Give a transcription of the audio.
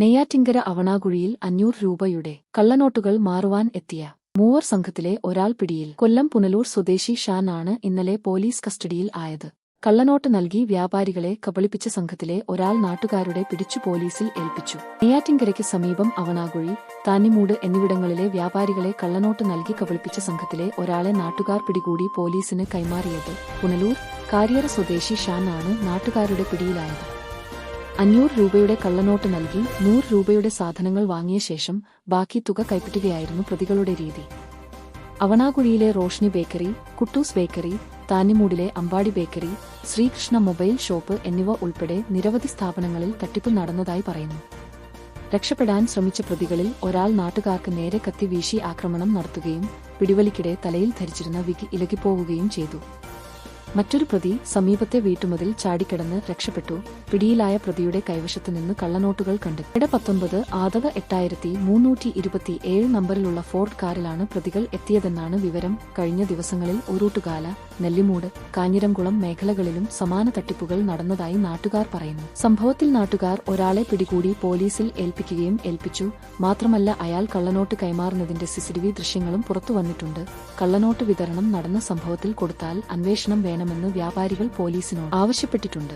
നെയ്യാറ്റിൻകര അവണാകുഴിയിൽ 500 രൂപയുടെ കള്ളനോട്ടുകൾ മാറുവാൻ എത്തിയ മൂവർ സംഘത്തിലെ ഒരാൾ പിടിയിൽ. കൊല്ലം പുനലൂർ സ്വദേശി ഷാൻ ആണ് ഇന്നലെ പോലീസ് കസ്റ്റഡിയിൽ ആയത്. കള്ളനോട്ട് നൽകി വ്യാപാരികളെ കബളിപ്പിച്ച സംഘത്തിലെ ഒരാൾ നാട്ടുകാരുടെ പിടിച്ചു പോലീസിൽ ഏൽപ്പിച്ചു. നെയ്യാറ്റിൻകരയ്ക്ക് സമീപം അവണാകുഴി, താന്നിമൂട് എന്നിവിടങ്ങളിലെ വ്യാപാരികളെ കള്ളനോട്ട് നൽകി കബളിപ്പിച്ച സംഘത്തിലെ ഒരാളെ നാട്ടുകാർ പിടികൂടി പോലീസിന് കൈമാറിയത്. പുനലൂർ കാര്യറ സ്വദേശി ഷാൻ ആണ് നാട്ടുകാരുടെ പിടിയിലായത്. 500 രൂപയുടെ കള്ളനോട്ട് നൽകി 100 രൂപയുടെ സാധനങ്ങൾ വാങ്ങിയ ശേഷം ബാക്കി തുക കൈപ്പറ്റുകയായിരുന്നു പ്രതികളുടെ രീതി. അവണാകുഴിയിലെ റോഷ്നി ബേക്കറി, കുട്ടൂസ് ബേക്കറി, താന്നിമൂടിലെ Ambadi bakery, Sreekrishna mobile shop എന്നിവ ഉൾപ്പെടെ നിരവധി സ്ഥാപനങ്ങളിൽ തട്ടിപ്പ് നടന്നതായി പറയുന്നു. രക്ഷപ്പെടാൻ ശ്രമിച്ച പ്രതികളിൽ ഒരാൾ നാട്ടുകാർക്ക് നേരെ കത്തി വീശി ആക്രമണം നടത്തുകയും പിടിവലിക്കിടെ തലയിൽ ധരിച്ചിരുന്ന വിഗ് ഇളകിപ്പോവുകയും ചെയ്തു. മറ്റൊരു പ്രതി സമീപത്തെ വീട്ടുമതിൽ ചാടിക്കിടന്ന് രക്ഷപ്പെട്ടു. പിടിയിലായ പ്രതിയുടെ കൈവശത്തുനിന്ന് കള്ളനോട്ടുകൾ കണ്ടെത്തി. 19 ആദവ 8327 നമ്പറിലുള്ള ഫോർഡ് കാറിലാണ് പ്രതികൾ എത്തിയതെന്നാണ് വിവരം. കഴിഞ്ഞ ദിവസങ്ങളിൽ ഉറൂട്ടുകാല, നെല്ലിമൂട്, കാഞ്ഞിരംകുളം മേഖലകളിലും സമാന തട്ടിപ്പുകൾ നടന്നതായി നാട്ടുകാർ പറയുന്നു. സംഭവത്തിൽ നാട്ടുകാർ ഒരാളെ പിടികൂടി പോലീസിൽ ഏൽപ്പിച്ചു. മാത്രമല്ല അയാൾ കള്ളനോട്ട് കൈമാറുന്നതിന്റെ സിസിടിവി ദൃശ്യങ്ങളും പുറത്തുവന്നിട്ടുണ്ട്. കള്ളനോട്ട് വിതരണം നടന്ന സംഭവത്തിൽ കൊടുത്താൽ അന്വേഷണം വേണമെന്ന് വ്യാപാരികൾ പോലീസിനോട് ആവശ്യപ്പെട്ടിട്ടുണ്ട്.